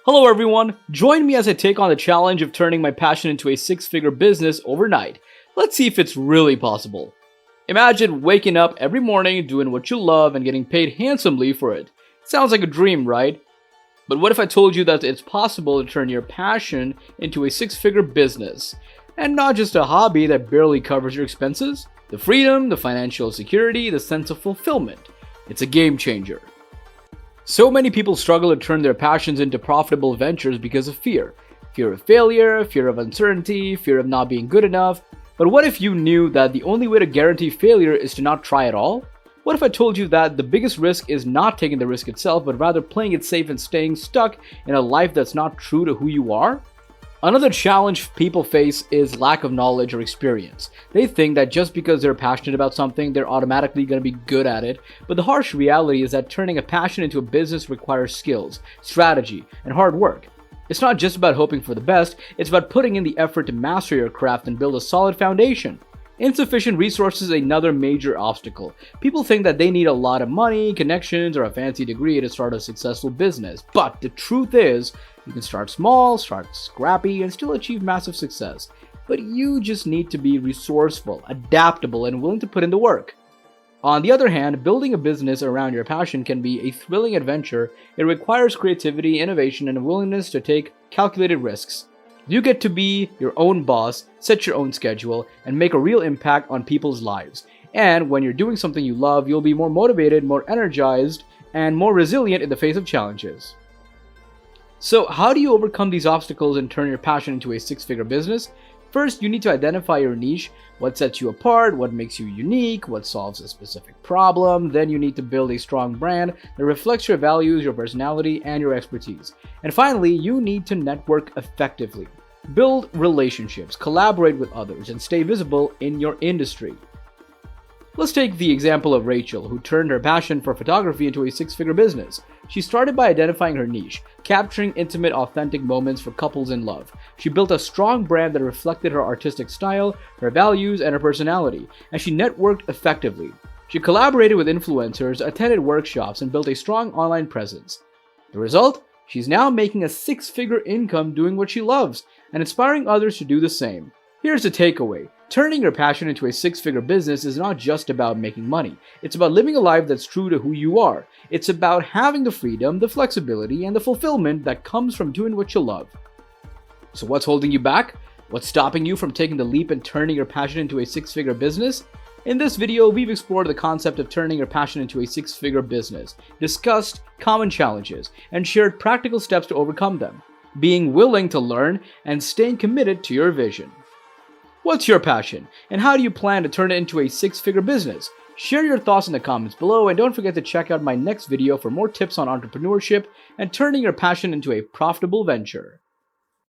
Hello everyone, join me as I take on the challenge of turning my passion into a six-figure business overnight. Let's see if it's really possible. Imagine waking up every morning doing what you love and getting paid handsomely for it. Sounds like a dream, right? But what if I told you that it's possible to turn your passion into a six-figure business? And not just a hobby that barely covers your expenses? The freedom, the financial security, the sense of fulfillment. It's a game changer. So many people struggle to turn their passions into profitable ventures because of fear. Fear of failure, fear of uncertainty, fear of not being good enough. But what if you knew that the only way to guarantee failure is to not try at all? What if I told you that the biggest risk is not taking the risk itself, but rather playing it safe and staying stuck in a life that's not true to who you are? Another challenge people face is lack of knowledge or experience. They think that just because they're passionate about something, they're automatically going to be good at it. But the harsh reality is that turning a passion into a business requires skills, strategy, and hard work. It's not just about hoping for the best, it's about putting in the effort to master your craft and build a solid foundation. Insufficient resources is another major obstacle. People think that they need a lot of money, connections, or a fancy degree to start a successful business. But the truth is, you can start small, start scrappy, and still achieve massive success. But you just need to be resourceful, adaptable, and willing to put in the work. On the other hand, building a business around your passion can be a thrilling adventure. It requires creativity, innovation, and a willingness to take calculated risks. You get to be your own boss, set your own schedule, and make a real impact on people's lives. And when you're doing something you love, you'll be more motivated, more energized, and more resilient in the face of challenges. So how do you overcome these obstacles and turn your passion into a six-figure business? First, you need to identify your niche, what sets you apart, what makes you unique, what solves a specific problem. Then you need to build a strong brand that reflects your values, your personality, and your expertise. And finally, you need to network effectively. Build relationships, collaborate with others, and stay visible in your industry. Let's take the example of Rachel, who turned her passion for photography into a six-figure business. She started by identifying her niche, capturing intimate, authentic moments for couples in love. She built a strong brand that reflected her artistic style, her values, and her personality, and she networked effectively. She collaborated with influencers, attended workshops, and built a strong online presence. The result? She's now making a six-figure income doing what she loves, and inspiring others to do the same. Here's the takeaway. Turning your passion into a six-figure business is not just about making money. It's about living a life that's true to who you are. It's about having the freedom, the flexibility, and the fulfillment that comes from doing what you love. So what's holding you back? What's stopping you from taking the leap and turning your passion into a six-figure business? In this video, we've explored the concept of turning your passion into a six-figure business, discussed common challenges, and shared practical steps to overcome them, being willing to learn and staying committed to your vision. What's your passion, and how do you plan to turn it into a six-figure business? Share your thoughts in the comments below, and don't forget to check out my next video for more tips on entrepreneurship and turning your passion into a profitable venture.